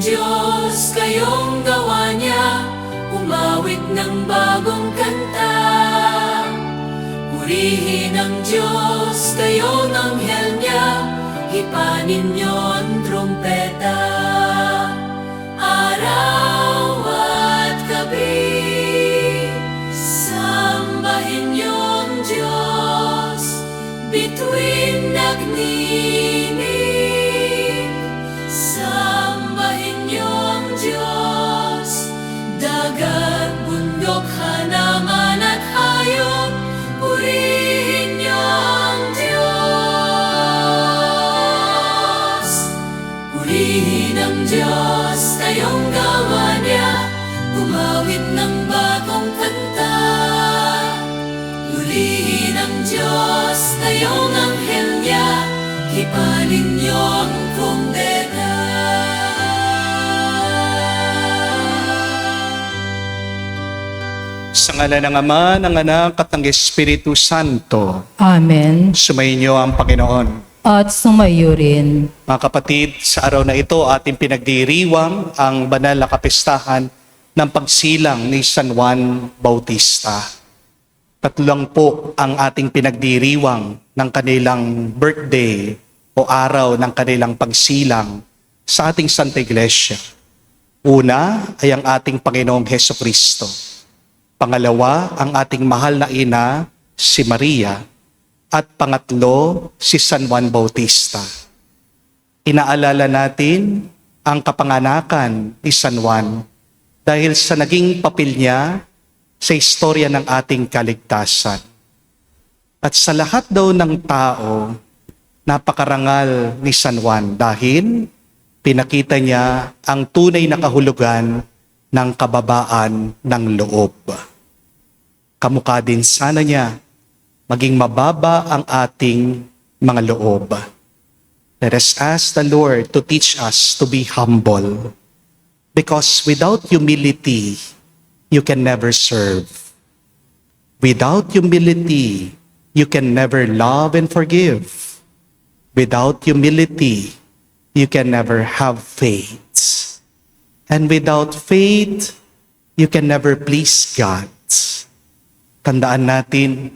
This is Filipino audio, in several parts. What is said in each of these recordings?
Diyos, kayong gawa niya, umawit ng bagong kanta. Purihin ang Diyos, kayong anghel niya, hipanin niyo ang trumpeta. Araw at gabi, sambahin niyo ang Diyos, bituin nagninig. Sambahin niyo ang Diyos, dagat, bundok, halaman at hayop, purihin niyo ang Diyos. Purihin ang Diyos, kayong gawa niya, umawit ng bagong kanta. Purihin ang Diyos, kayong anghel niya, hipanin niyo ang trumpeta. Sa ngalan ng Ama, ng Anak, at ng Espiritu Santo. Amen. Sumainyo ang Panginoon. At sumayo rin. Mga kapatid, sa araw na ito ating pinagdiriwang ang banal na kapistahan ng pagsilang ni San Juan Bautista. Tatlo po ang ating pinagdiriwang ng kanilang birthday o araw ng kanilang pagsilang sa ating Santa Iglesia. Una ay ang ating Panginoong Hesukristo. Pangalawa, ang ating mahal na ina, si Maria. At pangatlo, si San Juan Bautista. Inaalala natin ang kapanganakan ni San Juan dahil sa naging papel niya sa istorya ng ating kaligtasan. At sa lahat daw ng tao, napakarangal ni San Juan dahil pinakita niya ang tunay na kahulugan ng kababaan ng loob. Kamukha din sana niya, maging mababa ang ating mga loob. Let us ask the Lord to teach us to be humble. Because without humility, you can never serve. Without humility, you can never love and forgive. Without humility, you can never have faith. And without faith, you can never please God. Tandaan natin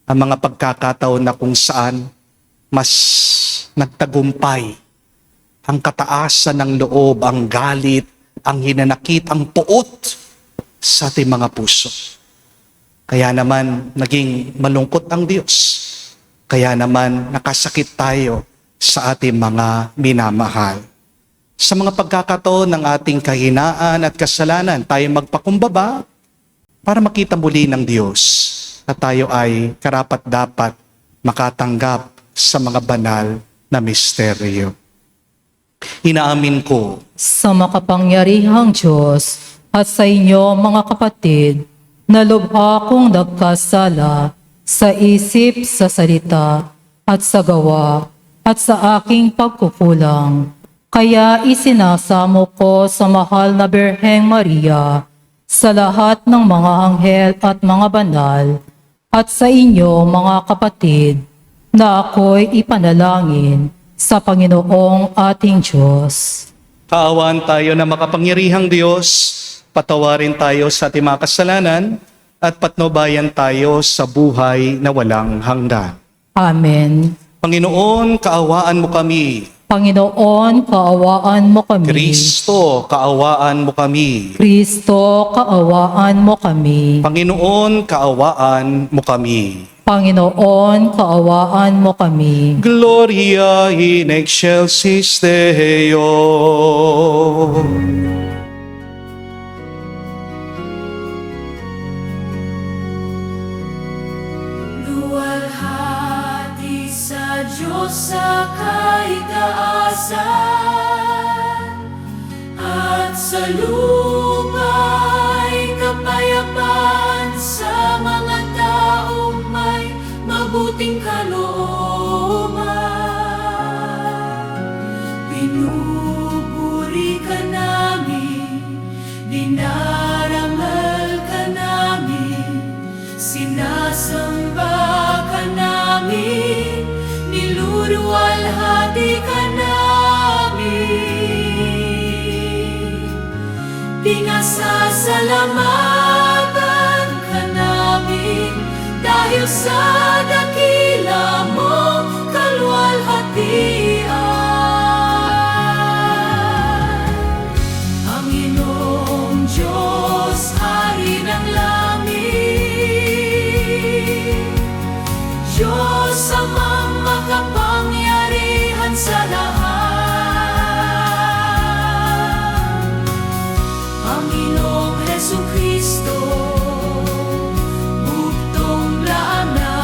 ang mga pagkakataon na kung saan mas nagtagumpay ang kataasan ng loob, ang galit, ang hinanakit, ang puot sa ating mga puso. Kaya naman naging malungkot ang Diyos. Kaya naman nakasakit tayo sa ating mga minamahal. Sa mga pagkakataon ng ating kahinaan at kasalanan, tayo magpakumbaba para makita muli ng Diyos na tayo ay karapat-dapat makatanggap sa mga banal na misteryo. Inaamin ko Sa makapangyarihang Diyos at sa inyo mga kapatid, na lubha kong nagkasala sa isip, sa salita, at sa gawa, at sa aking pagkukulang. Kaya isinasamo ko sa mahal na Birheng Maria, sa lahat ng mga anghel at mga banal, at sa inyo mga kapatid, na ako'y ipanalangin sa Panginoong ating Diyos. kaawaan tayo na makapangyarihang Diyos, patawarin tayo sa ating mga kasalanan, at patnubayan tayo sa buhay na walang hanggan. Amen. Panginoon, kaawaan mo kami. Panginoon, kaawaan mo kami. Kristo, kaawaan mo kami. Kristo, kaawaan mo kami. Panginoon, kaawaan mo kami. Panginoon, kaawaan mo kami. Gloria in excelsis Deo. Luwalhati sa Diyos sa kaitaasan, at sa lupa'y kapayapaan sa mga taong may mabuting kalooban. Pinupuri ka namin, dinarangal ka namin, sinasamba ka namin, niluluwalhati ka namin. Pasalamatan ka namin dahil sa dakila mo kaluwalhatian. Panginoong Diyos, Hari ng langit, Diyos Amang makapangyarihan sa lahat, Panginoong Hesukristo, bugtong lana,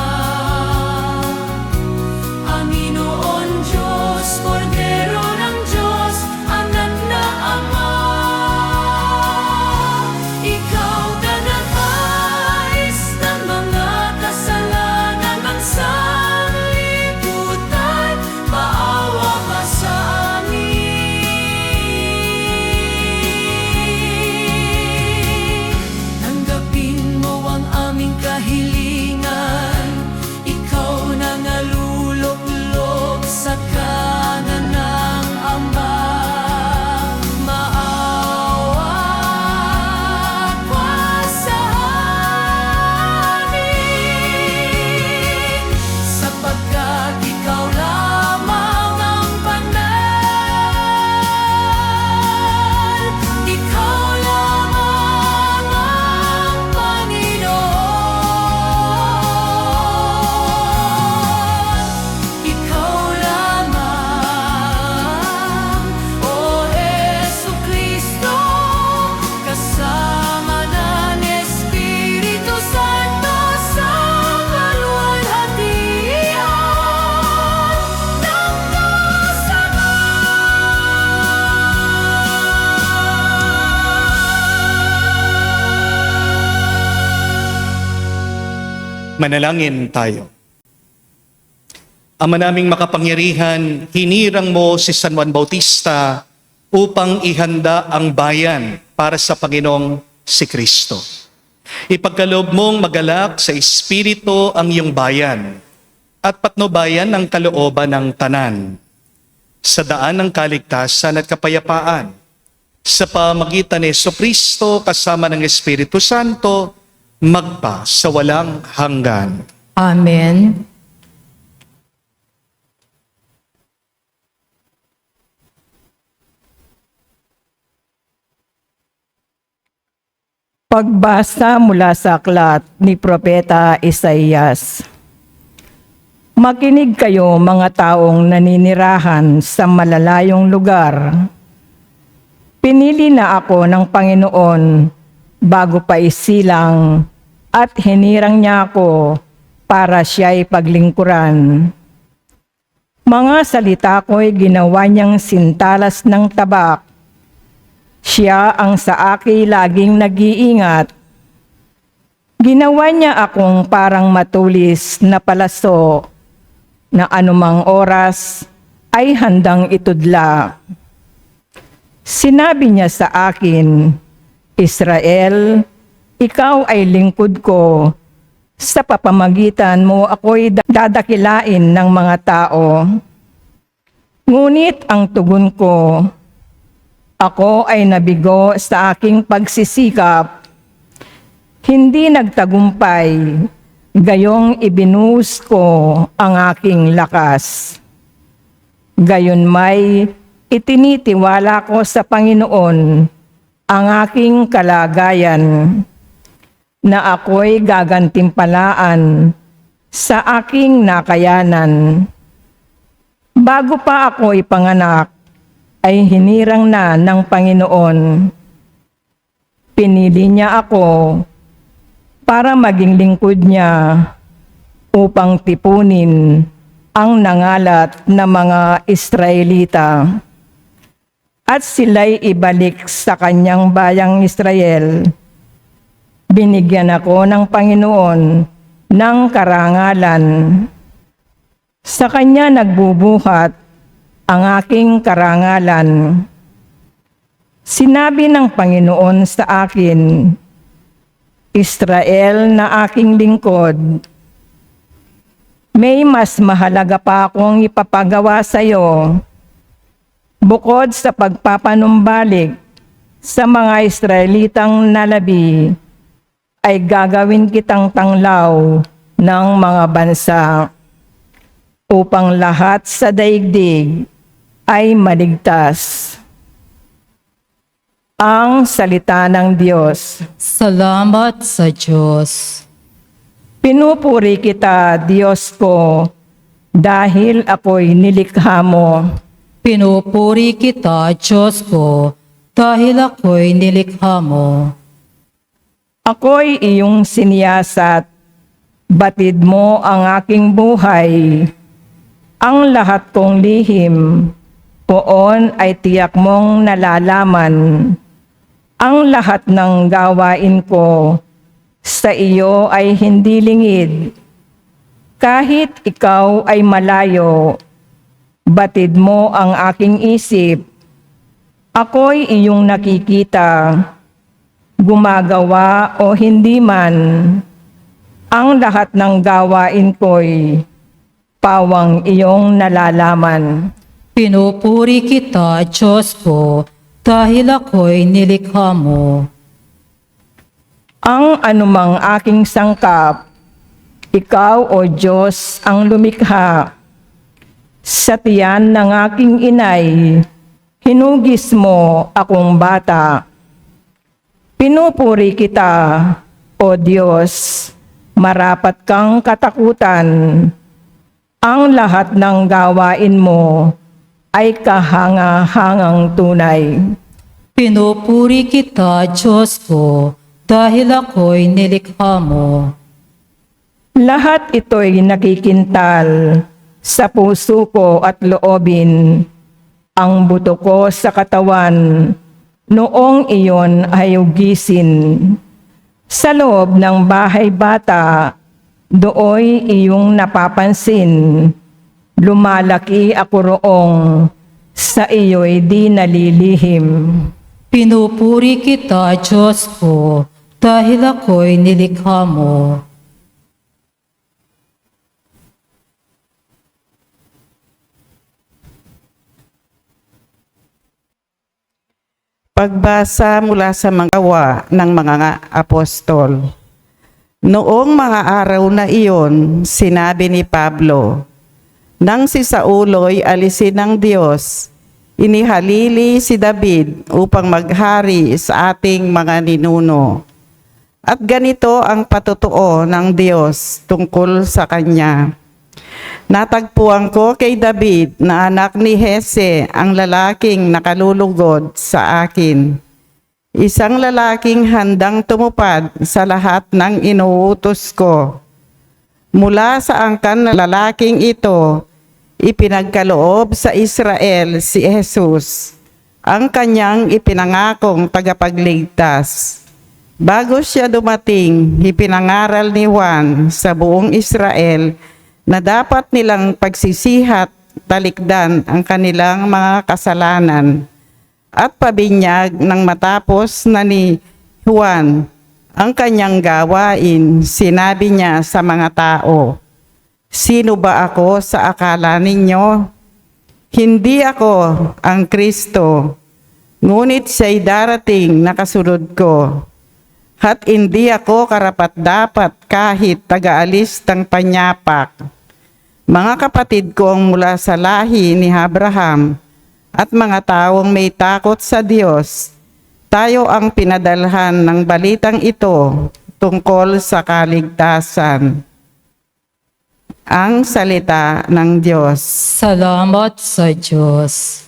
Panginoon Diyos, Kordero ng Diyos, Anak na Ama. Ikaw taga-nais ng mga kasalanan ng sanlibutan, maawa ka sa amin. Tanggapin mo ang aming kahilingan, ikaw na naluluklok sa kanan ng Ama. Maawa ka sa amin, sapagkat ikaw lamang ang banal, ikaw lamang ang Panginoon, ikaw lamang, O Hesukristo, kasama ng Espiritu Santo sa kaluwalhatian ng Manalangin tayo. Ama naming makapangyarihan, hinirang mo si San Juan Bautista upang ihanda ang bayan para sa Panginoong si Kristo. Ipagkaloob mong magalak sa Espiritu ang iyong bayan at patnubayan ang kalooban ng tanan sa daan ng kaligtasan at kapayapaan sa pamagitan ni Jesucristo kasama ng Espiritu Santo magpa sa walang hanggan. Amen. Pagbasa mula sa aklat ni Propeta Isaías. Makinig kayo mga taong naninirahan sa malalayong lugar. Pinili na ako ng Panginoon bago pa isilang at hinirang niya ako para siya'y paglingkuran. Mga salita ko'y ginawa niyang sintalas ng tabak. Siya ang sa akin laging nag-iingat. Ginawa niya akong parang matulis na palaso na anumang oras ay handang itudla. Sinabi niya sa akin, Israel, ikaw ay lingkod ko. Sa papamagitan mo ako'y dadakilain ng mga tao. Ngunit ang tugon ko, ako ay nabigo sa aking pagsisikap. Hindi nagtagumpay, gayong ibinuhos ko ang aking lakas. Gayon may itinitiwala ko sa Panginoon ang aking kalagayan, na ako'y gagantimpalaan sa aking nakayanan. Bago pa ako ipanganak, ay hinirang na ng Panginoon. Pinili niya ako para maging lingkod niya upang tipunin ang nangalat na mga Israelita at sila'y ibalik sa kanyang bayang Israel. Binigyan ako ng Panginoon ng karangalan. Sa kanya nagbubuhat ang aking karangalan. Sinabi ng Panginoon sa akin, Israel na aking lingkod, may mas mahalaga pa akong ipapagawa sa iyo, bukod sa pagpapanumbalik sa mga Israelitang nalabi, ay gagawin kitang tanglaw ng mga bansa upang lahat sa daigdig ay maligtas. Ang salita ng Diyos. Salamat sa Diyos. Pinupuri kita, Diyos ko, dahil ako'y nilikha mo. Pinupuri kita, Diyos ko, dahil ako'y nilikha mo. Ako'y iyong siniyasat, batid mo ang aking buhay. Ang lahat kong lihim, poon ay tiyak mong nalalaman. Ang lahat ng gawain ko sa iyo ay hindi lingid. Kahit ikaw ay malayo, batid mo ang aking isip. Ako'y iyong nakikita, gumagawa o hindi man. Ang lahat ng gawain ko'y pawang iyong nalalaman. Pinupuri kita, Diyos ko, dahil ako'y nilikha mo. Ang anumang aking sangkap, ikaw o Diyos ang lumikha. Sa tiyan ng aking inay, hinugis mo akong bata. Pinupuri kita, o Diyos, marapat kang katakutan. Ang lahat ng gawain mo ay kahanga-hangang tunay. Pinupuri kita, Diyos ko, dahil ako'y nilikha mo. Lahat ito'y nakikintal sa puso ko at loobin. Ang buto ko sa katawan, noong iyon ay ugisin. Sa loob ng bahay bata, dooy iyong napapansin. Lumalaki ako roong, sa iyo'y di nalilihim. Pinupuri kita, Diyos ko, dahil ako'y nilikha mo. Pagbasa mula sa mga gawa ng mga apostol. Noong mga araw na iyon, sinabi ni Pablo, nang si Saulo'y alisin ng Diyos, inihalili si David upang maghari sa ating mga ninuno. At ganito ang patotoo ng Diyos tungkol sa kanya. Natagpuan ko kay David na anak ni Hese ang lalaking nakalulugod sa akin. Isang lalaking handang tumupad sa lahat ng inuutos ko. Mula sa angkan na lalaking ito, ipinagkaloob sa Israel si Jesus, ang kanyang ipinangakong tagapagligtas. Bago siya dumating, ipinangaral ni Juan sa buong Israel na dapat nilang pagsisihat, talikdan ang kanilang mga kasalanan. At pabinyag ng matapos na ni Juan ang kanyang gawain, sinabi niya sa mga tao, sino ba ako sa akala ninyo? Hindi ako ang Kristo, ngunit siya'y darating na kasunod ko. At hindi ako karapat-dapat kahit taga-alis ng panyapak. Mga kapatid kong mula sa lahi ni Abraham at mga taong may takot sa Diyos, tayo ang pinadalhan ng balitang ito tungkol sa kaligtasan. Ang salita ng Diyos. Salamat sa Diyos.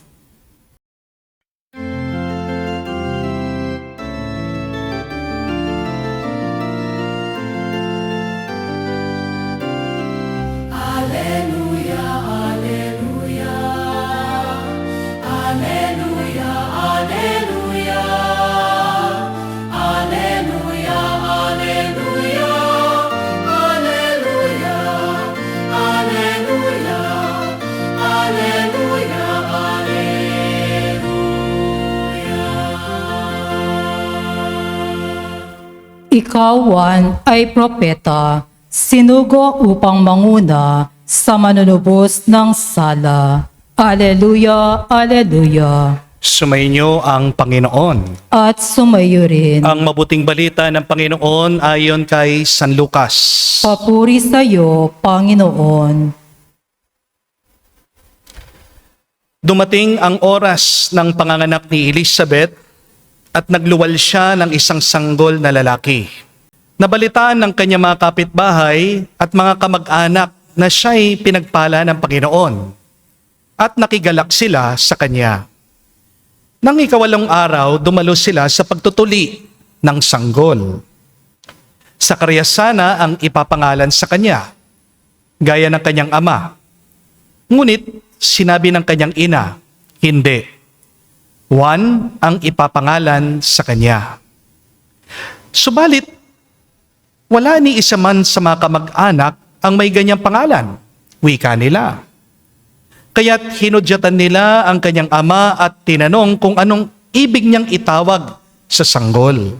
Ikaw, Juan, ay propeta, sinugo upang manguna sa manunubos ng sala. Aleluya, aleluya. Sumainyo ang Panginoon. at sumayo rin. Ang mabuting balita ng Panginoon ayon kay San Lucas. Papuri sa iyo, Panginoon. Dumating ang oras ng panganganak ni Elizabeth at nagluwal siya ng isang sanggol na lalaki. Nabalitaan ng kanyang mga kapitbahay at mga kamag-anak na siya'y pinagpala ng Panginoon at nakigalak sila sa kanya. Nang ikawalong araw, dumalo sila sa pagtutuli ng sanggol. Sakarias sana ang ipapangalan sa kanya, gaya ng kanyang ama. Ngunit sinabi ng kanyang ina, hindi. Juan ang ipapangalan sa kanya. Subalit, wala ni isa man sa mga kamag-anak ang may ganyang pangalan, wika nila. Kaya't hinudyatan nila ang kanyang ama at tinanong kung anong ibig niyang itawag sa sanggol.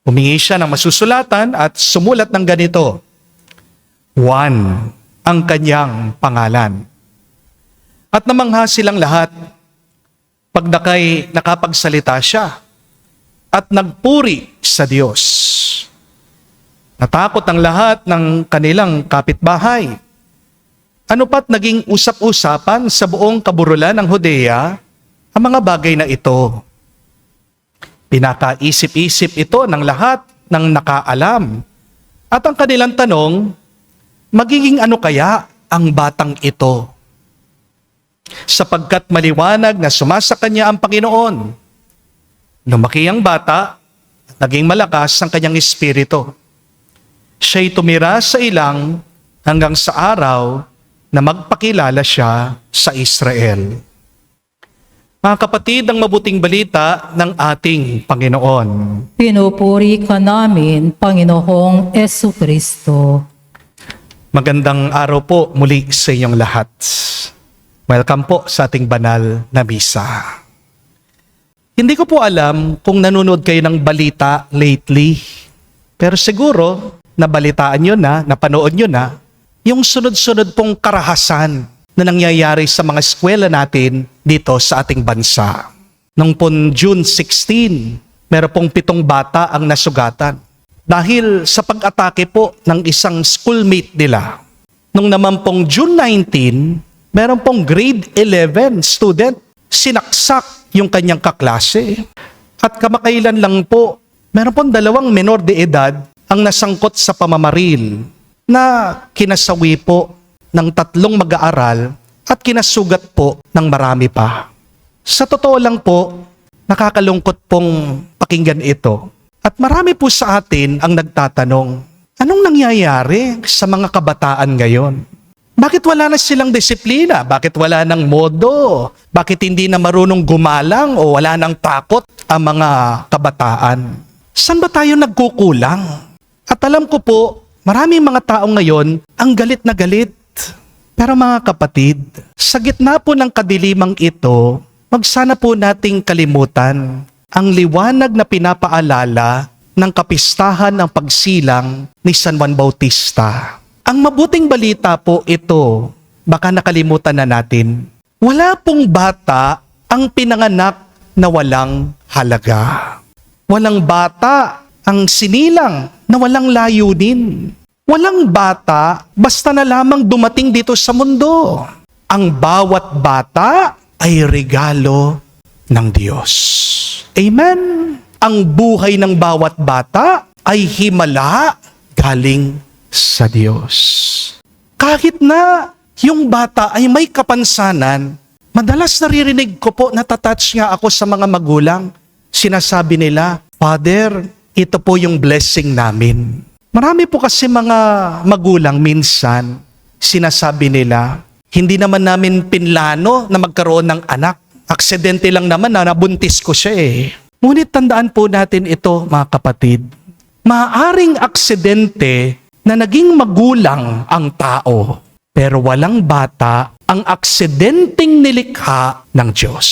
Humingi siya ng masusulatan at sumulat ng ganito, Juan ang kanyang pangalan. At namangha silang lahat, pagdakay nakapagsalita siya at nagpuri sa Diyos. Natakot ang lahat ng kanilang kapitbahay. Ano pat naging usap-usapan sa buong kaburulan ng Judea ang mga bagay na ito. Pinakaisip-isip ito ng lahat ng nakaalam. At ang kanilang tanong, magiging ano kaya ang batang ito? Sapagkat maliwanag na sumasakanya ang Panginoon. Lumaki ang bata, naging malakas ang kanyang espiritu. Siya'y tumira sa ilang hanggang sa araw na magpakilala siya sa Israel. Mga kapatid, ang mabuting balita ng ating Panginoon. Pinupuri ka namin, Panginoong Esukristo. Magandang araw po muli sa inyong lahat. Welcome po sa ating banal na misa. Hindi ko po alam kung nanonood kayo ng balita lately, pero siguro nabalitaan nyo na, napanood nyo na, yung sunod-sunod pong karahasan na nangyayari sa mga eskwela natin dito sa ating bansa. Noong pong June 16, meron pong 7 bata ang nasugatan dahil sa pag-atake po ng isang schoolmate nila. Noong naman pong June 19, meron pong grade 11 student, sinaksak yung kanyang kaklase. At kamakailan lang po, meron pong 2 menor de edad ang nasangkot sa pamamaril na kinasawi po ng 3 mag-aaral at kinasugat po ng marami pa. Sa totoo lang po, nakakalungkot pong pakinggan ito. At marami po sa atin ang nagtatanong, anong nangyayari sa mga kabataan ngayon? Bakit wala na silang disiplina? Bakit wala ng modo? Bakit hindi na marunong gumalang o wala ng takot ang mga kabataan? Saan ba tayo nagkukulang? At alam ko po, maraming mga tao ngayon ang galit na galit. Pero mga kapatid, sa gitna po ng kadilimang ito, wag sana po nating kalimutan ang liwanag na pinapaalala ng kapistahan ng pagsilang ni San Juan Bautista. Ang mabuting balita po ito, baka nakalimutan na natin. Wala pong bata ang pinanganak na walang halaga. Walang bata ang sinilang na walang layunin. Walang bata basta na lamang dumating dito sa mundo. Ang bawat bata ay regalo ng Diyos. Amen? Ang buhay ng bawat bata ay himala galing sa Diyos. Kahit na yung bata ay may kapansanan, madalas naririnig ko po, natatouch nga ako sa mga magulang. Sinasabi nila, Father, ito po yung blessing namin. Marami po kasi mga magulang minsan, sinasabi nila, hindi naman namin pinlano na magkaroon ng anak. Aksidente lang naman na nabuntis ko siya eh. Ngunit tandaan po natin ito, mga kapatid. Maaaring aksidente na naging magulang ang tao, pero walang bata ang aksidenteng nilikha ng Diyos.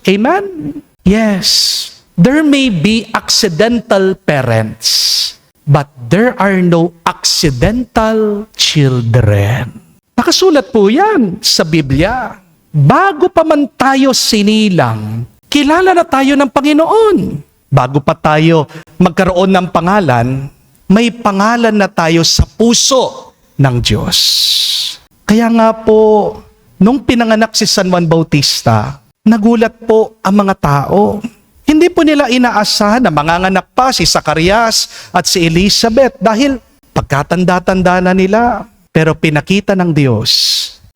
Amen? Yes. There may be accidental parents, but there are no accidental children. Nakasulat po yan sa Biblia. bago pa man tayo sinilang, kilala na tayo ng Panginoon. Bago pa tayo magkaroon ng pangalan, may pangalan na tayo sa puso ng Diyos. Kaya nga po, nung pinanganak si San Juan Bautista, nagulat po ang mga tao. Hindi po nila inaasahan na manganganak pa si Zacarias at si Elizabeth dahil pagkatanda-tanda na nila. Pero pinakita ng Diyos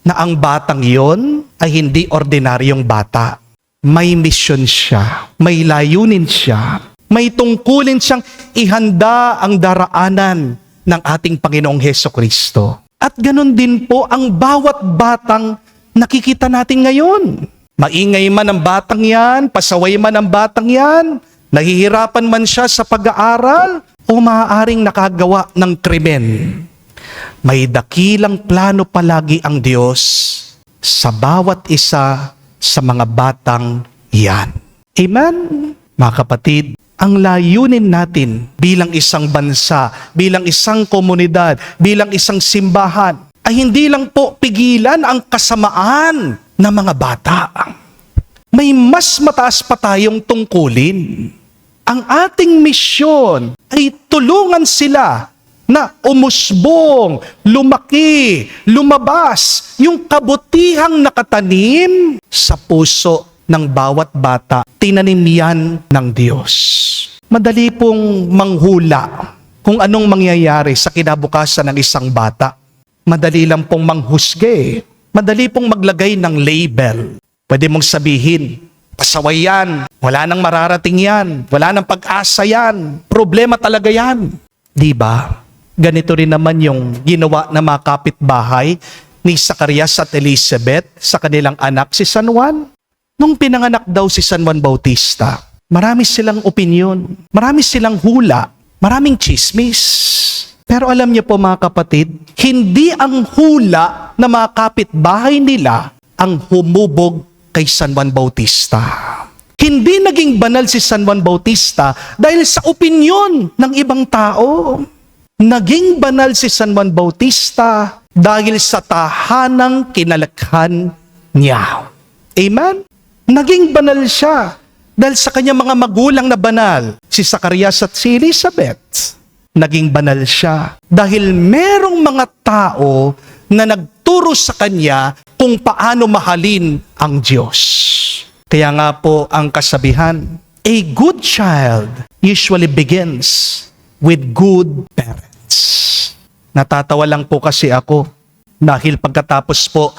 na ang batang iyon ay hindi ordinaryong bata. May misyon siya, may layunin siya, may tungkulin siyang ihanda ang daraanan ng ating Panginoong Hesukristo. At ganun din po ang bawat batang nakikita natin ngayon. Maingay man ang batang yan, pasaway man ang batang yan, nahihirapan man siya sa pag-aaral, o maaaring nakagawa ng krimen. May dakilang plano palagi ang Diyos sa bawat isa sa mga batang yan. Amen? Mga kapatid, ang layunin natin bilang isang bansa, bilang isang komunidad, bilang isang simbahan, ay hindi lang po pigilan ang kasamaan ng mga bata. May mas mataas pa tayong tungkulin. Ang ating misyon ay tulungan sila na umusbong, lumaki, lumabas yung kabutihang nakatanim sa puso ng bawat bata. Tinanim yan ng Diyos. Madali pong manghula kung anong mangyayari sa kinabukasan ng isang bata. Madali lang pong manghusga. Madali pong maglagay ng label. Pwede mong sabihin, pasaway yan, wala nang mararating yan, wala nang pag-asa yan, problema talaga yan. Di ba? Ganito rin naman yung ginawa ng mga kapitbahay ni Zacarias at Elizabeth sa kanilang anak si San Juan. Nung pinanganak daw si San Juan Bautista, marami silang opinyon, marami silang hula, maraming chismis. Pero alam niyo po mga kapatid, hindi ang hula na mga kapitbahay nila ang humubog kay San Juan Bautista. Hindi naging banal si San Juan Bautista dahil sa opinyon ng ibang tao. Naging banal si San Juan Bautista dahil sa tahanang kinalakhan niya. Amen? Naging banal siya dahil sa kanyang mga magulang na banal, si Zacarias at si Elizabeth. Naging banal siya dahil merong mga tao na nagturo sa kanya kung paano mahalin ang Diyos. Kaya nga po ang kasabihan, a good child usually begins with good parents. Natatawa lang po kasi ako dahil pagkatapos po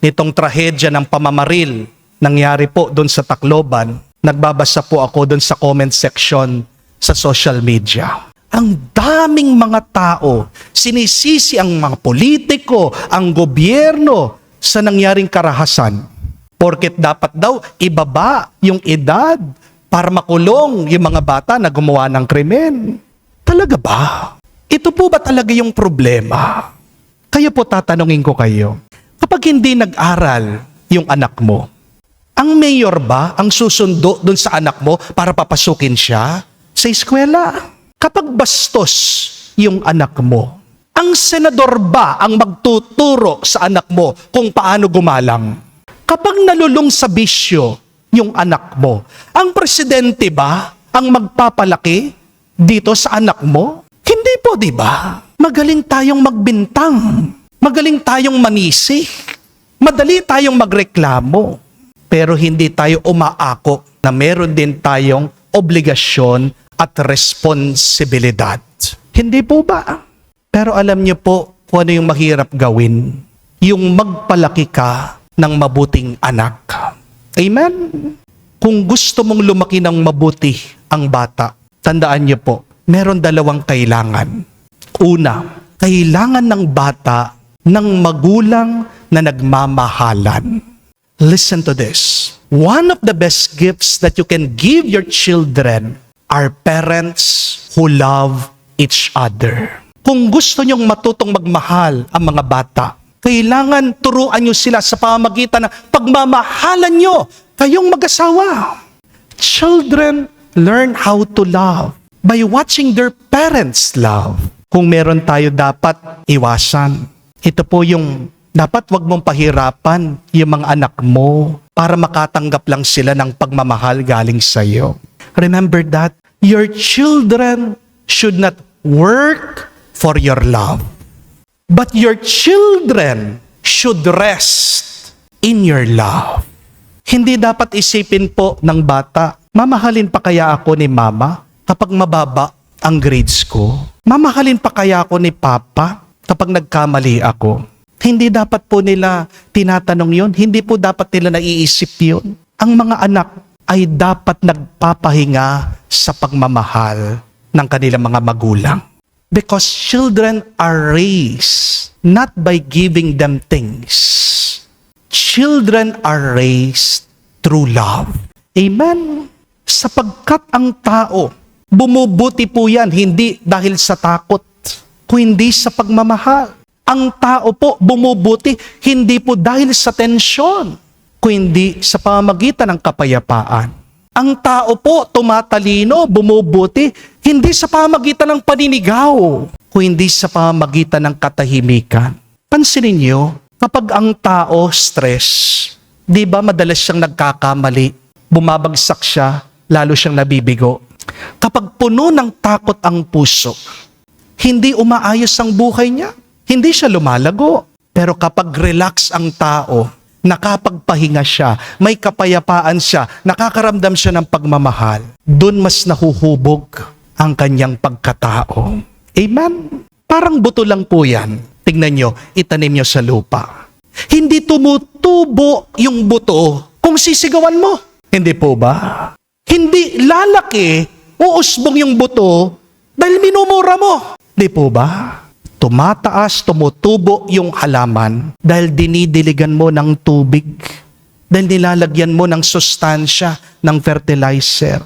nitong trahedya ng pamamaril nangyari po doon sa Tacloban, nagbabasa po ako doon sa comment section sa social media. Ang daming mga tao, sinisisi ang mga politiko, ang gobyerno sa nangyaring karahasan. Porket dapat daw ibaba yung edad para makulong yung mga bata na gumawa ng krimen. Talaga ba? Ito po ba talaga yung problema? Kayo po tatanungin ko kayo, kapag hindi nag-aral yung anak mo, ang mayor ba ang susundo dun sa anak mo para papasukin siya sa eskwela? Kapag bastos yung anak mo, ang senador ba ang magtuturo sa anak mo kung paano gumalang? Kapag nalulung sa bisyo yung anak mo, ang presidente ba ang magpapalaki dito sa anak mo? Hindi po, di ba? Magaling tayong magbintang. Magaling tayong manisi. Madali tayong magreklamo. Pero hindi tayo umaako na meron din tayong obligasyon at responsibilidad. Hindi po ba? Pero alam niyo po kung ano yung mahirap gawin. Yung magpalaki ka ng mabuting anak. Amen? Kung gusto mong lumaki ng mabuti ang bata, tandaan niyo po, meron dalawang kailangan. Una, kailangan ng bata ng magulang na nagmamahalan. Listen to this. One of the best gifts that you can give your children are parents who love each other. Kung gusto nyong matutong magmahal ang mga bata, kailangan turuan nyo sila sa pamamagitan ng pagmamahalan nyo kayong mag-asawa. Children learn how to love by watching their parents love. Kung meron tayo dapat iwasan, ito po yung Dapat wag mong pahirapan yung mga anak mo para makatanggap lang sila ng pagmamahal galing sa iyo. Remember that your children should not work for your love, but your children should rest in your love. Hindi dapat isipin po ng bata, mamahalin pa kaya ako ni mama kapag mababa ang grades ko? Mamahalin pa kaya ako ni papa kapag nagkamali ako? Hindi dapat po nila tinatanong yun. Hindi po dapat nila naiisip yun. Ang mga anak ay dapat nagpapahinga sa pagmamahal ng kanilang mga magulang. Because children are raised not by giving them things. Children are raised through love. Amen? Sapagkat ang tao, bumubuti po yan hindi dahil sa takot, kundi sa pagmamahal. Ang tao po bumubuti hindi po dahil sa tensyon, kundi sa pamamagitan ng kapayapaan. Ang tao po tumatalino, bumubuti hindi sa pamamagitan ng paninigaw, kundi sa pamamagitan ng katahimikan. Pansinin niyo, kapag ang tao stress, di ba madalas siyang nagkakamali, bumabagsak siya, lalo siyang nabibigo. Kapag puno ng takot ang puso, hindi umaayos ang buhay niya. Hindi siya lumalago. Pero kapag relax ang tao, nakapagpahinga siya, may kapayapaan siya, nakakaramdam siya ng pagmamahal, dun mas nahuhubog ang kanyang pagkatao. Amen? Parang buto lang po yan. Tingnan nyo, itanim nyo sa lupa. Hindi tumutubo yung buto kung sisigawan mo. Hindi po ba? Hindi lalaki, uusbong yung buto dahil minumura mo. Hindi po ba? Tumataas, tumutubo yung halaman dahil dinidiligan mo ng tubig, dahil nilalagyan mo ng sustansya, ng fertilizer.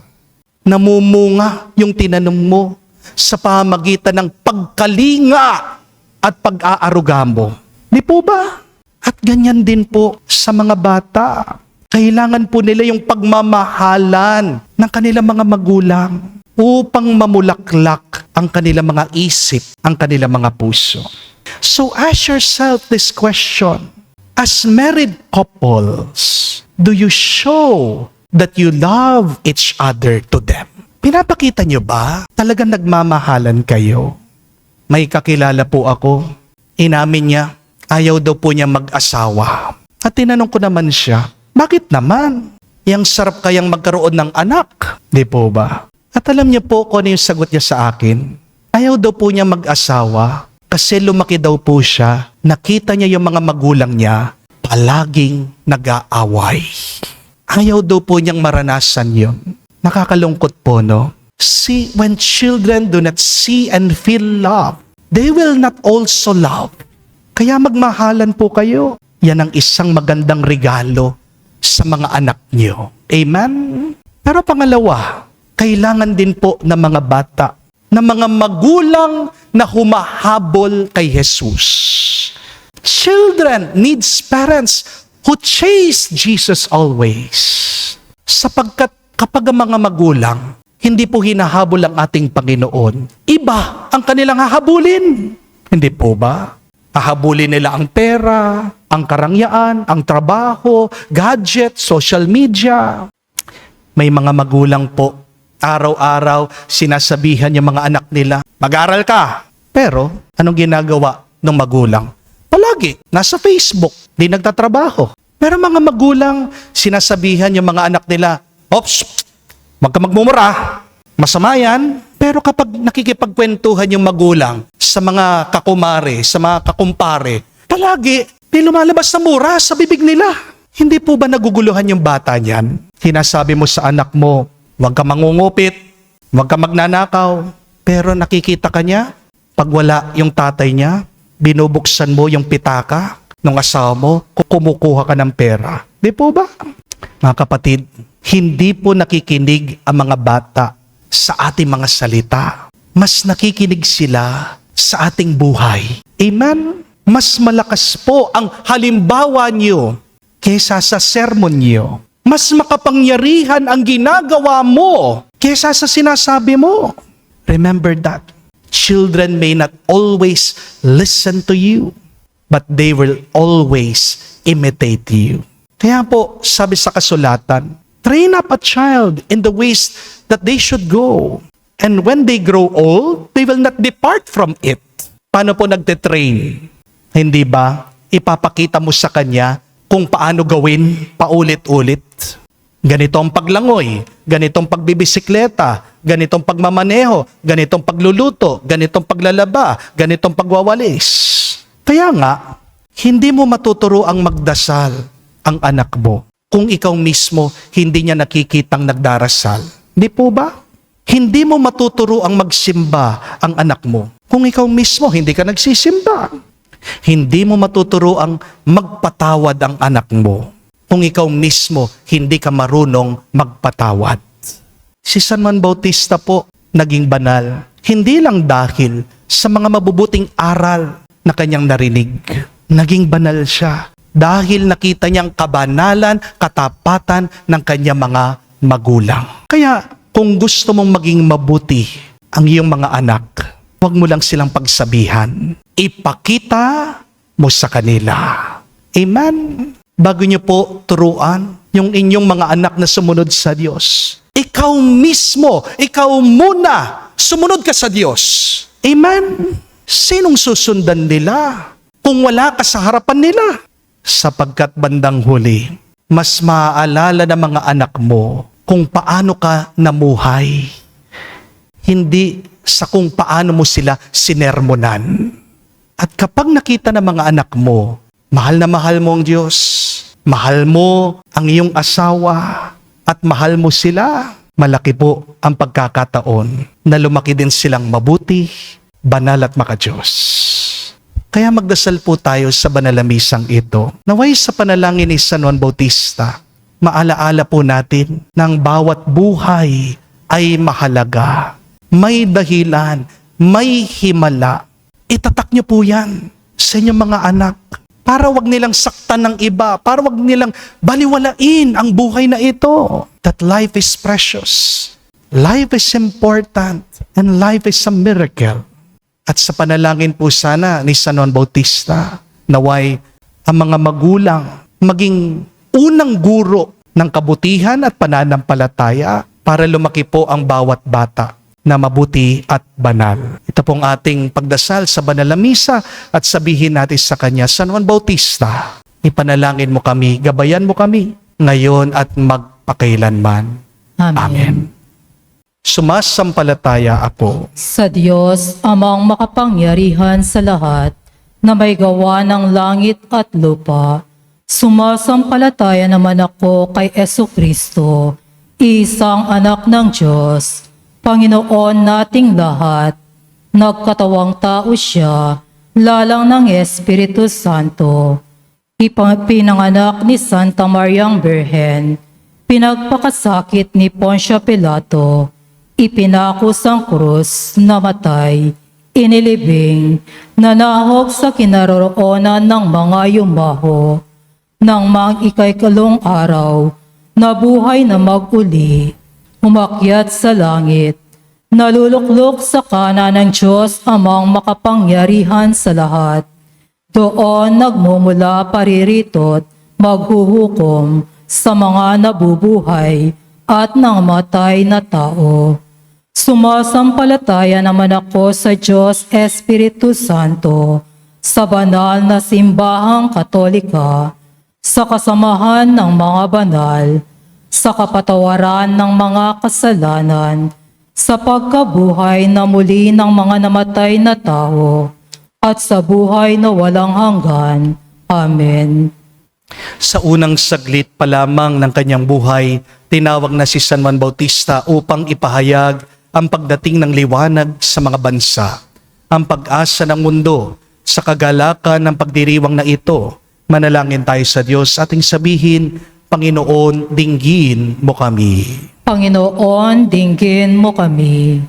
Namumunga yung tinanom mo sa pamamagitan ng pagkalinga at pag-aaruga mo. Di po ba? At ganyan din po sa mga bata. Kailangan po nila yung pagmamahalan ng kanilang mga magulang upang mamulaklak ang kanilang mga isip, ang kanilang mga puso. So ask yourself this question. As married couples, do you show that you love each other to them? Pinapakita nyo ba? Talagang nagmamahalan kayo? May kakilala po ako. Inamin niya, ayaw daw po niya mag-asawa. At tinanong ko naman siya, bakit naman? Yang sarap kayang magkaroon ng anak. Di po ba? At alam niyo po kung ano yung sagot niya sa akin? Ayaw daw po niya mag-asawa kasi lumaki daw po siya. Nakita niya yung mga magulang niya palaging nag-aaway. Ayaw daw po niyang maranasan yun. Nakakalungkot po, no? See, when children do not see and feel love, they will not also love. Kaya magmahalan po kayo. Yan ang isang magandang regalo sa mga anak niyo. Amen? Pero pangalawa, kailangan din po ng mga bata, ng mga magulang na humahabol kay Jesus. Children needs parents who chase Jesus always. Sapagkat kapag ang mga magulang, hindi po hinahabol ang ating Panginoon, iba ang kanilang hahabulin. Hindi po ba? Hahabulin nila ang pera, ang karangyaan, ang trabaho, gadget, social media. May mga magulang po, araw-araw sinasabihan yung mga anak nila, mag-aral ka. Pero anong ginagawa ng magulang? Palagi, nasa Facebook, di nagtatrabaho. Pero mga magulang, sinasabihan yung mga anak nila, ops, wag ka magmumura, masama yan. Pero kapag nakikipagkwentuhan yung magulang sa mga kakumare, sa mga kakumpare, palagi, may lumalabas na mura sa bibig nila. Hindi po ba naguguluhan yung bata niyan? Sinasabi mo sa anak mo, huwag ka mangungupit, huwag ka magnanakaw. Pero nakikita ka niya, pag wala yung tatay niya, binubuksan mo yung pitaka ng asawa mo, kumukuha ka ng pera. Di po ba? Mga kapatid, hindi po nakikinig ang mga bata sa ating mga salita. Mas nakikinig sila sa ating buhay. Amen? Mas malakas po ang halimbawa niyo kaysa sa sermon niyo. Mas makapangyarihan ang ginagawa mo kaysa sa sinasabi mo. Remember that. Children may not always listen to you. but they will always imitate you. Kaya po, sabi sa kasulatan, train up a child in the ways that they should go. And when they grow old, they will not depart from it. Paano po nagte-train? Hindi ba? Ipapakita mo sa kanya kung paano gawin paulit-ulit. Ganitong paglangoy, ganitong pagbibisikleta, ganitong pagmamaneho, ganitong pagluluto, ganitong paglalaba, ganitong pagwawalis. Kaya nga, hindi mo matuturo ang magdasal ang anak mo kung ikaw mismo hindi niya nakikitang nagdarasal. Di po ba? Hindi mo matuturo ang magsimba ang anak mo kung ikaw mismo hindi ka nagsisimba. Hindi mo matuturo ang magpatawad ang anak mo kung ikaw mismo hindi ka marunong magpatawad. Si San Juan Bautista po naging banal, hindi lang dahil sa mga mabubuting aral na kanyang narinig. Naging banal siya dahil nakita niyang kabanalan, katapatan ng kanyang mga magulang. Kaya kung gusto mong maging mabuti ang iyong mga anak, huwag mo lang silang pagsabihan. Ipakita mo sa kanila. Amen? Bago niyo po turuan yung inyong mga anak na sumunod sa Diyos, ikaw mismo, ikaw muna, sumunod ka sa Diyos. Amen? Sinong susundan nila kung wala ka sa harapan nila? Sapagkat bandang huli, mas maaalala ng mga anak mo kung paano ka namuhay. Hindi sa kung paano mo sila sinermonan. At kapag nakita ng mga anak mo, mahal na mahal mo ang Diyos, mahal mo ang iyong asawa, at mahal mo sila, malaki po ang pagkakataon na lumaki din silang mabuti, banal at makadiyos. Kaya magdasal po tayo sa banal na misang ito. Naway sa panalangin ni San Juan Bautista, maalaala po natin ng bawat buhay ay mahalaga. May dahilan, may himala. Itatak niyo po yan sa inyong mga anak para wag nilang saktan ng iba, para wag nilang baliwalain ang buhay na ito. That life is precious. Life is important and life is a miracle. At sa panalangin po sana ni San Juan Bautista, naway ang mga magulang maging unang guro ng kabutihan at pananampalataya para lumaki po ang bawat bata na mabuti at banal. Ito pong ating pagdasal sa banal na misa at sabihin natin sa Kanya, San Juan Bautista, ipanalangin mo kami, gabayan mo kami ngayon at magpakailanman. Amen. Sumasampalataya ako Sa Diyos, Amang makapangyarihan sa lahat, na may gawa ng langit at lupa. Sumasampalataya naman ako kay Jesucristo, isang anak ng Diyos, Panginoon nating lahat. Nagkatawang tao siya, lalang ng Espiritu Santo. Pinanganak ni Santa Mariang Birhen, pinagpakasakit ni Poncio Pilato, ipinako sa krus, namatay, inilibing, nanahog sa kinaroroonan ng mga yumaho. Nang mang-ikaykalong araw, nabuhay na mag-uli, umakyat sa langit, naluluklok sa kanan ng Diyos Amang makapangyarihan sa lahat. Doon nagmumula pariritot, maghuhukom sa mga nabubuhay at namatay na tao. Sumasampalataya naman ako sa Diyos Espiritu Santo, sa banal na simbahang Katolika, sa kasamahan ng mga banal, sa kapatawaran ng mga kasalanan, sa pagkabuhay na muli ng mga namatay na tao, at sa buhay na walang hanggan. Amen. Sa unang saglit pa lamang ng kanyang buhay, tinawag na si San Juan Bautista upang ipahayag ang pagdating ng liwanag sa mga bansa, ang pag-asa ng mundo. Sa kagalakan ng pagdiriwang na ito, manalangin tayo sa Diyos, ating sabihin, Panginoon, dinggin mo kami. Panginoon, dinggin mo kami.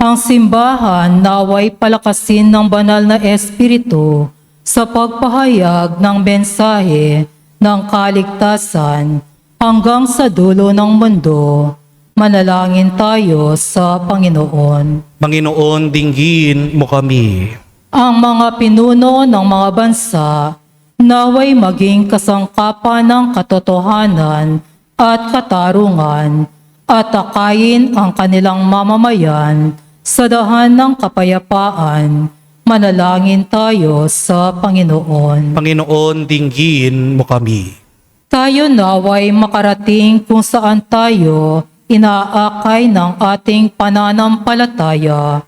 Ang simbahan naway palakasin ng banal na Espiritu sa pagpahayag ng mensahe ng kaligtasan hanggang sa dulo ng mundo. Manalangin tayo sa Panginoon. Panginoon, dinggin mo kami. ang mga pinuno ng mga bansa naway maging kasangkapan ng katotohanan at katarungan at takayin ang kanilang mamamayan sa dahan ng kapayapaan. Manalangin tayo sa Panginoon. Panginoon, dinggin mo kami. Tayo naway makarating kung saan tayo inaakay ng ating pananampalataya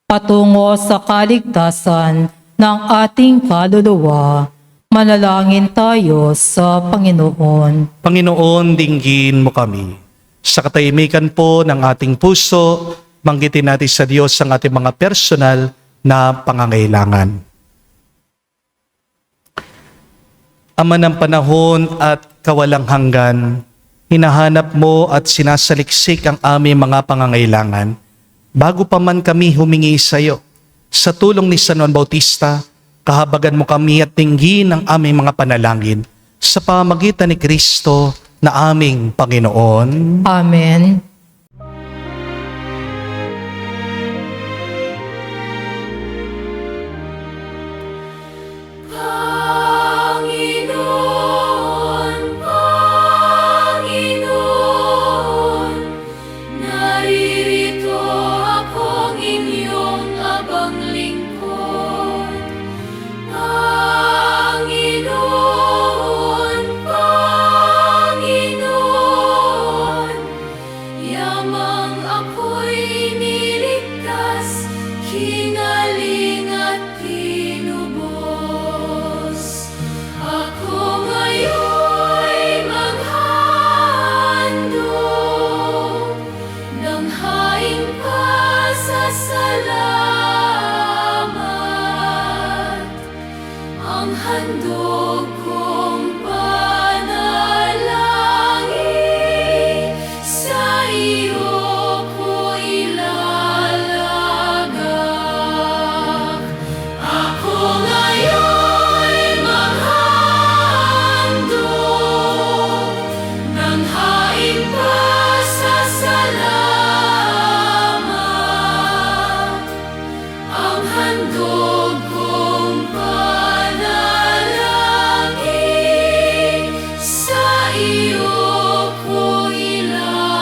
patungo sa kaligtasan ng ating kaluluwa. Manalangin tayo sa Panginoon. Panginoon, dinggin mo kami. Sa katahimikan po ng ating puso, banggitin natin sa Diyos ang ating mga personal na pangangailangan. Ama ng panahon at kawalang hanggan, hinahanap mo at sinasaliksik ang aming mga pangangailangan bago pa man kami humingi sa iyo. Sa tulong ni San Juan Bautista, kahabagan mo kami at tinggin ang aming mga panalangin sa pamamagitan ni Kristo na aming Panginoon. Amen. Panginoon, Panginoon, naririto akong inyong abang lingkod. Panginoon, Panginoon, yamang ako'y niligtas, kinaling at tinubos. Ako ngayon'y maghandog ng haing pasasalamat. Ang handog kong panalangin, sa iyo ko ilalagak. Ako ngayon'y maghandog ng haing pasasalamat. Ang handog kong panalangin, sa iyo ko ilalagak.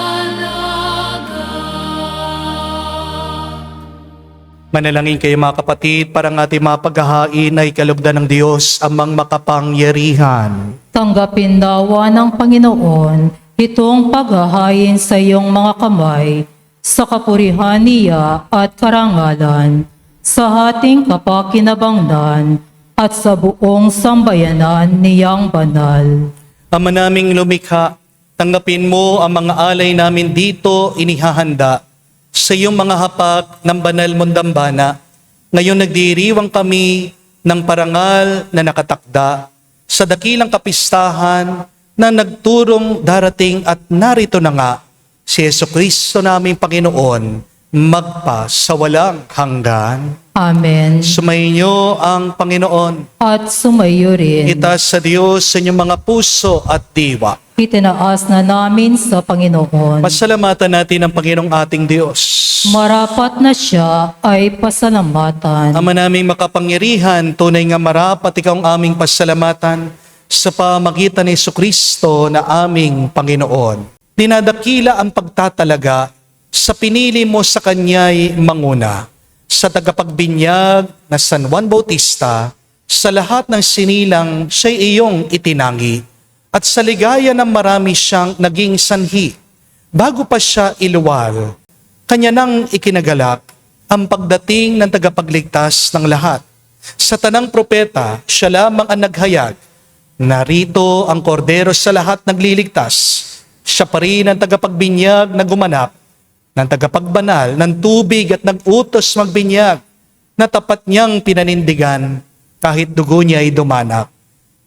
Manalangin kayo mga kapatid, para ang ating mga paghahain ay kalugdan ng Diyos amang makapangyarihan. Tanggapin dawa ng Panginoon itong paghahain sa iyong mga kamay sa kapurihan niya at karangalan, sa ating kapakinabangnan at sa buong sambayanan niyang banal. Ama naming lumikha, tanggapin mo ang mga alay namin dito inihahanda sa iyong mga hapak ng banal mong dambana. Ngayon nagdiriwang kami ng parangal na nakatakda sa dakilang kapistahan na nagturong darating at narito na nga si Jesucristo naming Panginoon magpa sa walang hanggan. Amen. Sumainyo ang Panginoon. At sumayo rin. Itaas sa Diyos sa inyong mga puso at diwa. Itinaas na namin sa Panginoon. Pasalamatan natin ang Panginoong ating Diyos. Marapat na siya ay pasalamatan. Ama naming makapangyarihan, tunay nga marapat ikaw ang aming pasalamatan sa pamagitan ni Jesucristo na aming Panginoon. Dinadakila ang pagtatalaga sa pinili mo sa Kanya'y manguna. Sa tagapagbinyag na San Juan Bautista, sa lahat ng sinilang siya'y iyong itinangi. At sa ligaya ng marami siyang naging sanhi. Bago pa siya iluwal, kanya nang ikinagalak ang pagdating ng tagapagligtas ng lahat. Sa tanang propeta, siya lamang ang naghayag. Narito ang kordero sa lahat nagliligtas. Siya pa rin ang tagapagbinyag na gumanap, ng tagapagbanal ng tubig at nag-utos magbinyag, na tapat niyang pinanindigan kahit dugo niya ay dumanak.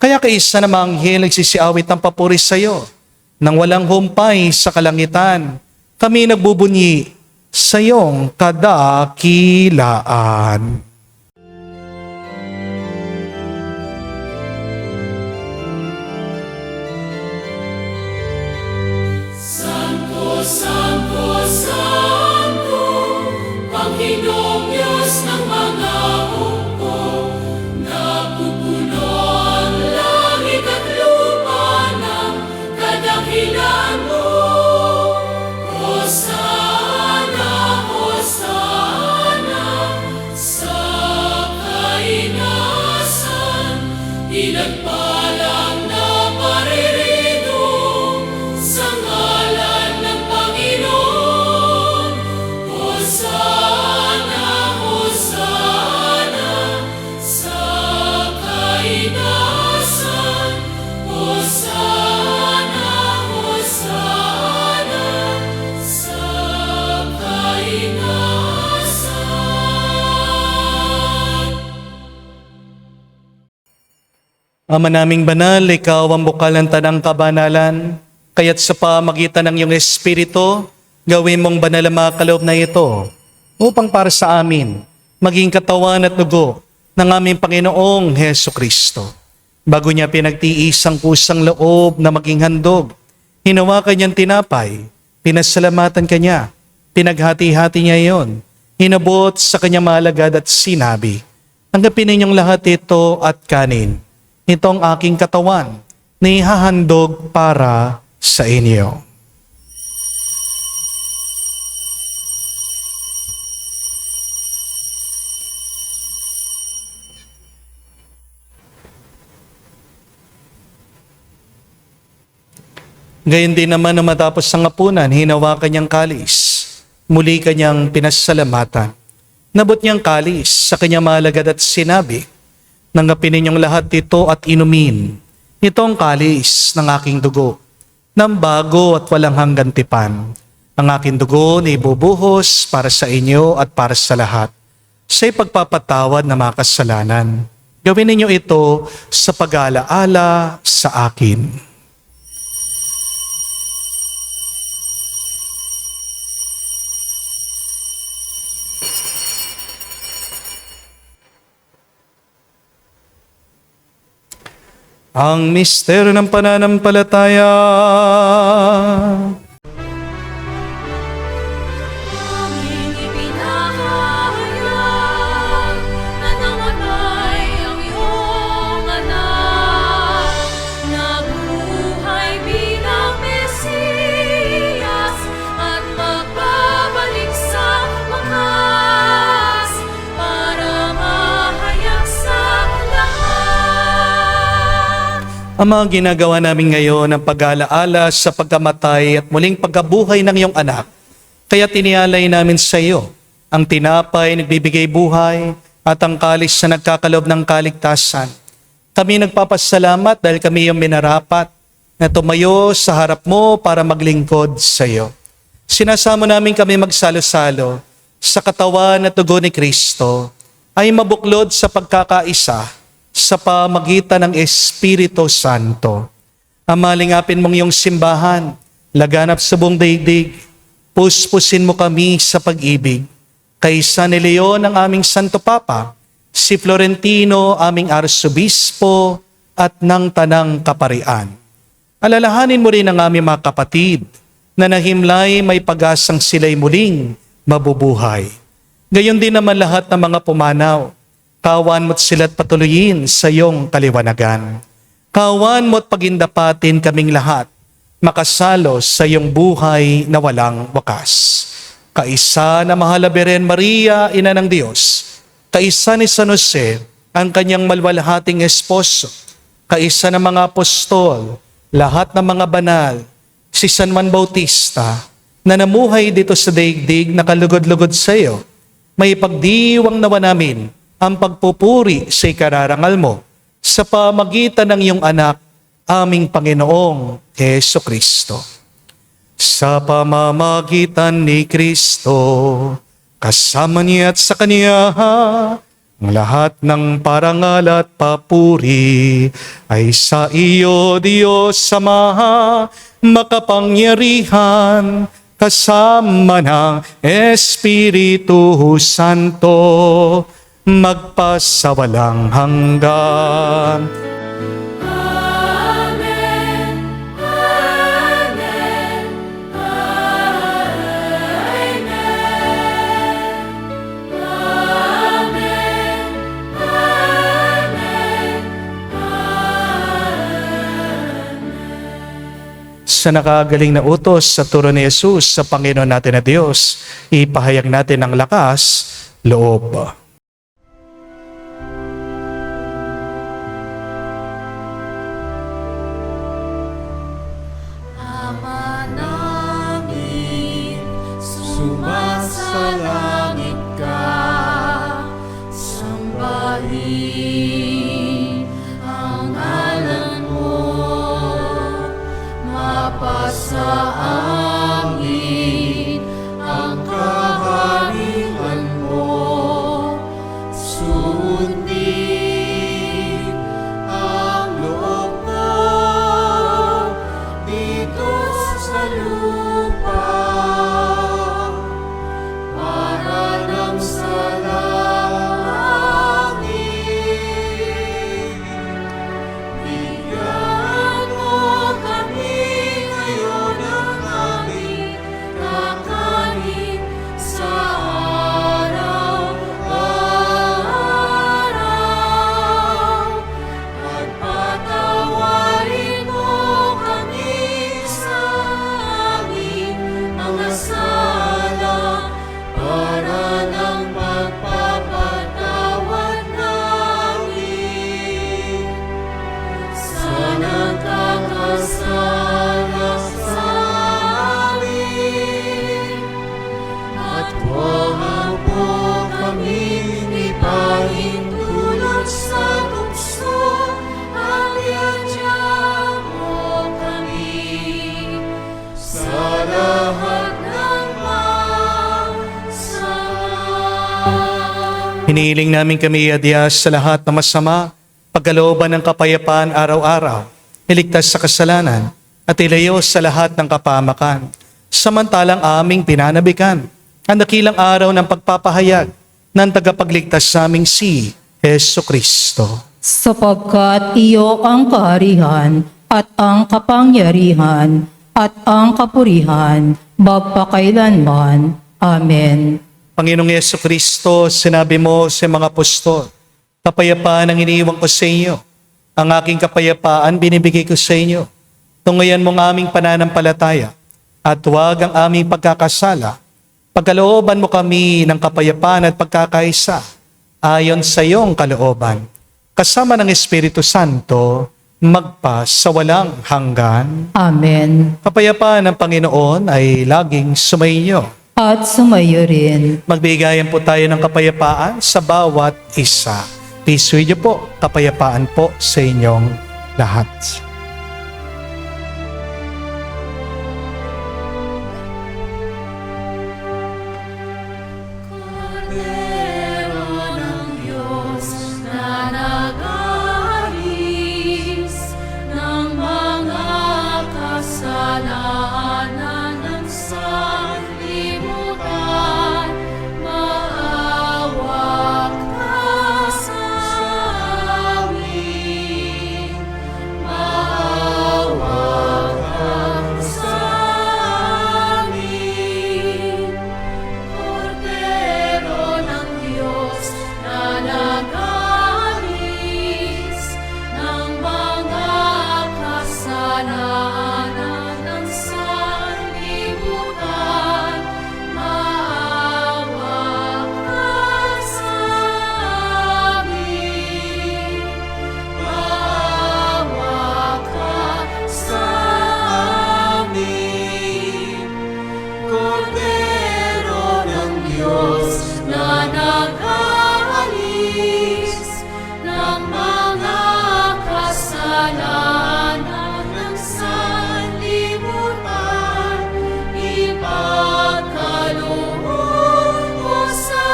Kaya kaisa namang anghel nagsisiawit ng papuri sa iyo, nang walang humpay sa kalangitan, kami nagbubunyi sa iyong kadakilaan. Santo, Santo, Santo, Panginoong Diyos ng mga hukbo. Ama naming banal, ikaw ang bukal ng tanang kabanalan, kaya't sa pamagitan ng iyong Espiritu, gawin mong banal ang mga kaloob na ito, upang para sa amin, maging katawan at dugo ng aming Panginoong Heso Kristo. Bago niya pinagtiis ang kusang loob na maging handog, hinawakan niyang tinapay, pinasalamatan kanya, pinaghati-hati niya iyon, hinabot sa kanyang malagad at sinabi, "Tanggapin ninyong lahat ito at kanin. Ito ang aking katawan na ihahandog para sa inyo." Gayon din naman na matapos ang hapunan, hinawakan niyang kalis. Muli kanyang pinasalamatan. Nabot niyang kalis sa kanyang malagad at sinabi, "Tanggapin ninyong lahat ito at inumin. Ito ang kalis ng aking dugo, ng bago at walang hanggan tipan. Ang aking dugo na ibubuhos para sa inyo at para sa lahat, sa ipagpapatawad ng mga kasalanan. Gawin ninyo ito sa pag-aalaala sa akin." Ang misteryo ng pananampalataya. Aming ipinahayag na namatay ang iyong anak, nabuhay bilang Mesiyas at magbabalik sa wakas para mahayag sa lahat. Ama, ginagawa namin ngayon ang pag-aalaala sa pagkamatay at muling pagkabuhay ng iyong anak. Kaya tinialay namin sa iyo ang tinapay nagbibigay buhay at ang kalis na nagkakalob ng kaligtasan. Kami nagpapasalamat dahil kami yung minarapat na tumayo sa harap mo para maglingkod sa iyo. Sinasamo namin kami magsalo-salo sa katawan at dugo ni Kristo ay mabuklod sa pagkakaisa sa pamagitan ng Espiritu Santo. Amalingapin mong iyong simbahan, laganap sa buong daigdig, puspusin mo kami sa pag-ibig. Kaysa ni Leon ang aming Santo Papa, si Florentino aming Arsobispo at ng Tanang Kaparian. Alalahanin mo rin ang aming mga kapatid na nahimlay may pag-asang sila'y muling mabubuhay. Gayon din naman lahat ng mga pumanaw. Kawan mo't sila't patuloyin sa iyong kaliwanagan. Kawan mo't pagindapatin kaming lahat, makasalo sa iyong buhay na walang wakas. Kaisa na mahal na Birhen Maria, Ina ng Diyos, kaisa ni San Jose, ang kanyang malwalhating esposo, kaisa ng mga apostol, lahat ng mga banal, si San Juan Bautista, na namuhay dito sa daigdig na kalugod-lugod sa iyo, may pagdiwang nawa namin ang pagpupuri sa ikararangal mo sa pamagitan ng iyong anak, aming Panginoong Heso Kristo. Sa pamamagitan ni Kristo, kasama niya at sa Kanya, ang lahat ng parangal at papuri ay sa iyo, Diyos Ama, makapangyarihan, kasama ng Espiritu Santo, magpasawalang hanggan. Amen, Amen, Amen, Amen, Amen. Sa nakagaling na utos sa turo ni Jesus sa Panginoon natin na Diyos, ipahayag natin ang lakas, loob. Ama namin, sumasalangit ka, sambahin ang ngalan mo, mapasa amin ang kaharian mo, sundin ang Itulog sa bukso ang yadya mo kami sa lahat ng masama. Hinihiling namin kami, Adyas, sa lahat ng masama, pagkalooban ng kapayapaan araw-araw, iligtas sa kasalanan, at ilayo sa lahat ng kapamakan. Samantalang aming pinanabikan ang dakilang araw ng pagpapahayag ng tagapagligtas sa aming si Hesu Kristo. Sapagkat iyo ang kaharian at ang kapangyarihan at ang kapurihan magpakailanman. Amen. Panginoong Yesu Kristo, sinabi mo sa mga apostol, kapayapaan ang iniiwan ko sa inyo. Ang aking kapayapaan binibigay ko sa inyo. Tungayan mo ang aming pananampalataya at huwag ang aming pagkakasala. Pagkalooban mo kami ng kapayapaan at pagkakaisa ayon sa iyong kalooban. Kasama ng Espiritu Santo, magpa sa walang hanggan. Amen. Kapayapaan ng Panginoon ay laging sumainyo. At sumayo rin. Magbigayan po tayo ng kapayapaan sa bawat isa. Peace with you po. Kapayapaan po sa inyong lahat. Kordero ng Diyos na nag-aalis ng mga kasalanan ng sanlibutan, maawa ka sa amin. Maawa ka sa amin. Kordero ng Diyos na nag-aalis ng mga kasalanan ng sanlibutan, maawa ka sa amin. Maawa ka sa amin. Kordero ng Diyos na nag-aalis ng mga kasalanan ng sanlibutan, ipagkaloob mo sa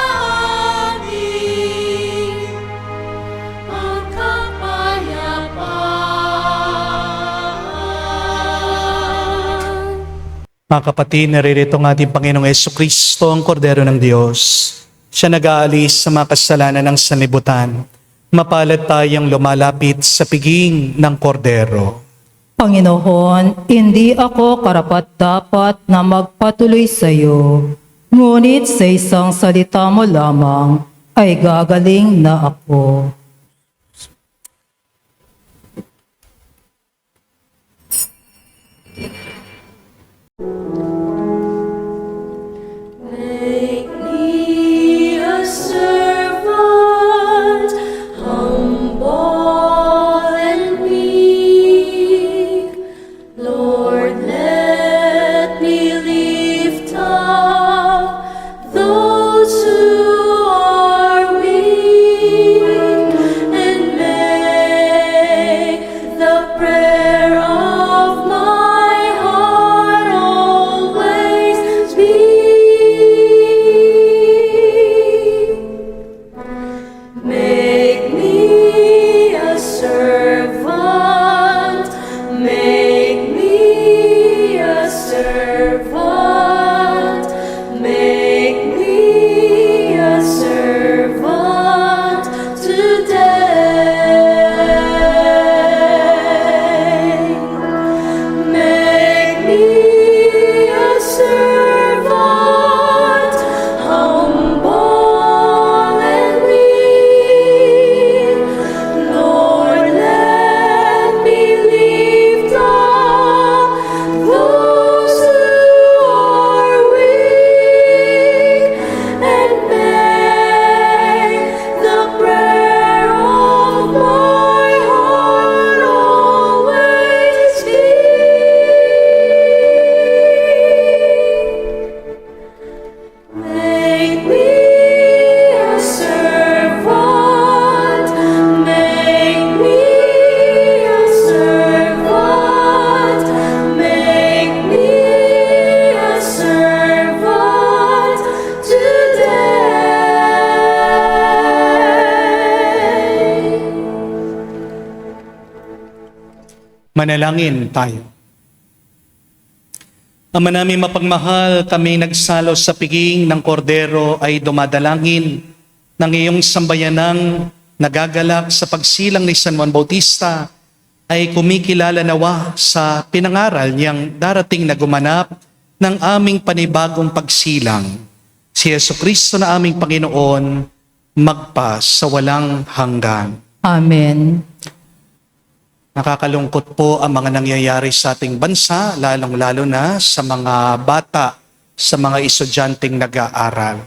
amin ang kapayapaan. Mga kapatid, naririto ang ating Panginoong Yesu Kristo, ang Kordero ng Diyos. Siya nag-aalis sa mga kasalanan ng sanlibutan. Mapalad tayong lumalapit sa piging ng Kordero. Panginoon, hindi ako karapat-dapat na magpatuloy sa iyo. Ngunit sa isang salita mo lamang ay gagaling na ako. Make me a servant, humble and meek. Lord, let me lift up those who are weak. Manalangin tayo. Ama namin mapagmahal, kami nagsalo sa piging ng kordero ay dumadalangin ng iyong sambayanang nagagalak sa pagsilang ni San Juan Bautista ay kumikilala nawa sa pinangaral niyang darating na gumanap ng aming panibagong pagsilang. Si Jesucristo na aming Panginoon, magpa sa walang hanggan. Amen. Nakakalungkot po ang mga nangyayari sa ating bansa, lalong-lalo na sa mga bata, sa mga estudyanteng nag-aaral.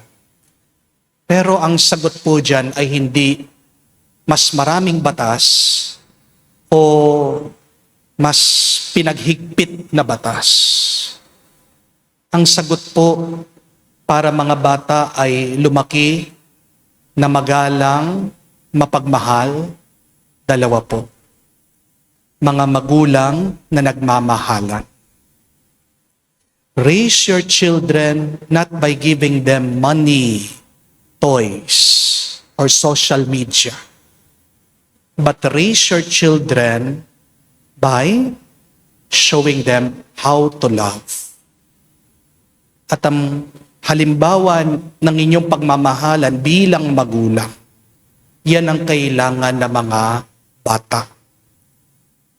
Pero ang sagot po dyan ay hindi mas maraming batas o mas pinaghigpit na batas. Ang sagot po para mga bata ay lumaki na magalang, mapagmahal, dalawa po. Mga magulang na nagmamahalan. Raise your children not by giving them money, toys, or social media, but raise your children by showing them how to love. At ang halimbawa ng inyong pagmamahalan bilang magulang, yan ang kailangan ng mga bata.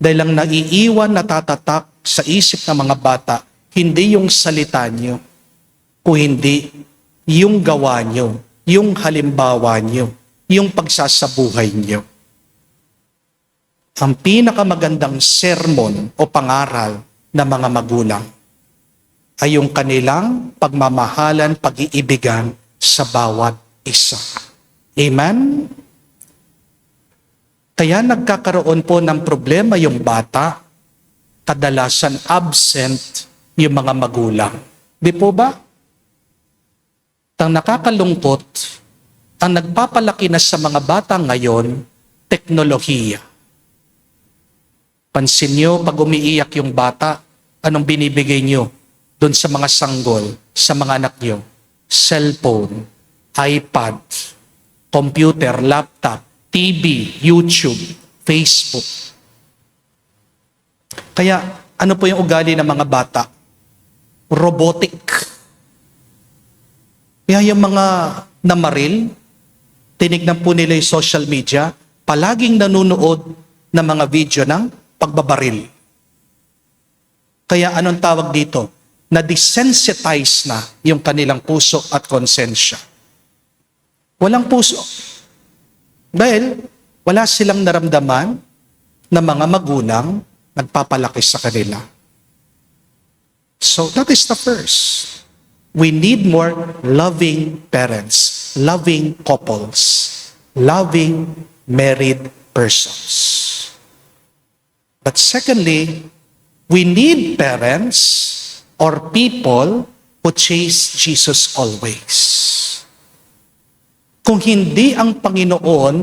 Dahil ang naiiwan na tatatak sa isip ng mga bata, hindi yung salita nyo, kung hindi yung gawa nyo, yung halimbawa nyo, yung pagsasabuhay nyo. Ang pinakamagandang sermon o pangaral ng mga magulang ay yung kanilang pagmamahalan, pag-iibigan sa bawat isa. Amen? Kaya nagkakaroon po ng problema yung bata, kadalasan absent yung mga magulang. Di po ba? Ang nakakalungkot, ang nagpapalaki na sa mga bata ngayon, teknolohiya. Pansin nyo, pag umiiyak yung bata, anong binibigay nyo doon sa mga sanggol, sa mga anak nyo? Cellphone, iPad, computer, laptop, TV, YouTube, Facebook. Kaya ano po yung ugali ng mga bata? Robotic. Kaya yung mga namaril, tinignan po nila yung social media, palaging nanonood ng mga video ng pagbabaril. Kaya anong tawag dito? Na-desensitize na yung kanilang puso at konsensya. Walang puso. Dahil wala silang naramdaman na mga magulang nagpapalaki sa kanila. So that is the first. We need more loving parents, loving couples, loving married persons. But secondly, we need parents or people who chase Jesus always. Kung hindi ang Panginoon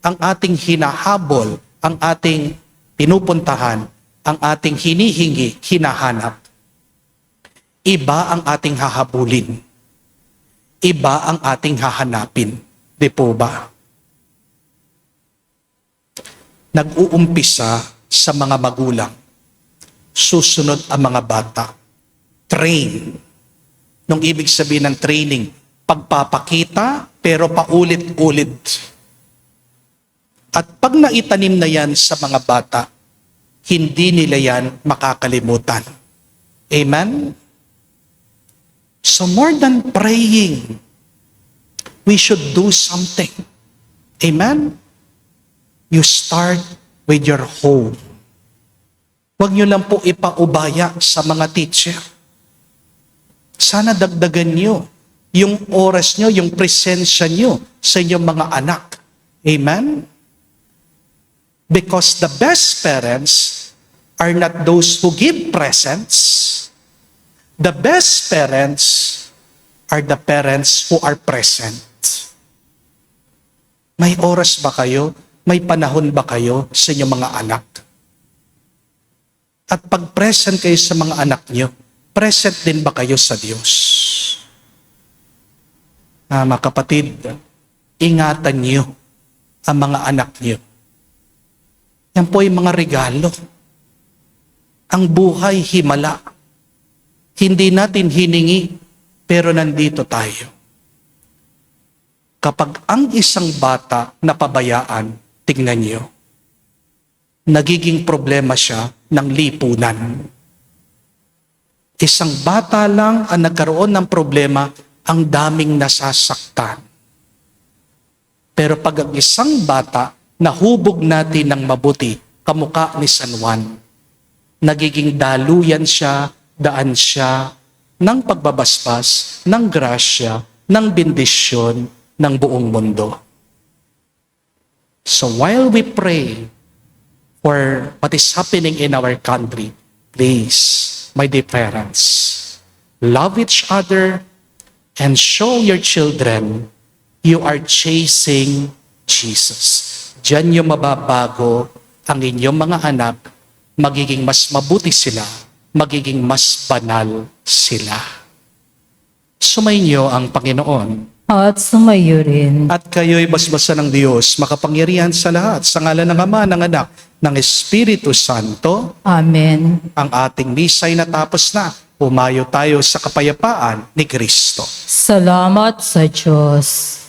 ang ating hinahabol, ang ating pinupuntahan, ang ating hinihingi, hinahanap, iba ang ating hahabulin. Iba ang ating hahanapin. Di po ba? Nag-uumpisa sa mga magulang. Susunod ang mga bata. Train. Nung ibig sabihin ng training, pagpapakita pero paulit-ulit. At pag naitanim na yan sa mga bata, hindi nila yan makakalimutan. Amen? So more than praying, we should do something. Amen? You start with your home. Huwag nyo lang po ipaubaya sa mga teacher. Sana dagdagan nyo yung oras nyo, yung presensya nyo sa inyong mga anak. Amen? Because the best parents are not those who give presents. The best parents are the parents who are present. May oras ba kayo? May panahon ba kayo sa inyong mga anak? At pag present kayo sa mga anak nyo, present din ba kayo sa Diyos? Mga kapatid, ingatan niyo ang mga anak niyo. Yan po yung mga regalo Ang buhay himala. Hindi natin hiningi, pero nandito tayo. Kapag ang isang bata napabayaan, tingnan niyo, nagiging problema siya ng lipunan. Isang bata lang ang nagkaroon ng problema, ang daming nasasaktan. Pero pag ang isang bata nahubog natin ng mabuti, kamukha ni San Juan, nagiging daluyan siya, daan siya ng pagbabasbas, ng grasya, ng bendisyon ng buong mundo. So while we pray for what is happening in our country, please, my dear parents, love each other and show your children you are chasing Jesus. Diyan yung mababago ang inyong mga anak, magiging mas mabuti sila, magiging mas banal sila. Sumainyo ang Panginoon. At sumayo rin. At kayo'y basbasan ng Diyos, makapangyarihan sa lahat, sa ngalan ng Ama, ng Anak, ng Espiritu Santo. Amen. Ang ating misa'y natapos na. Pumayo tayo sa kapayapaan ni Kristo. Salamat sa Diyos.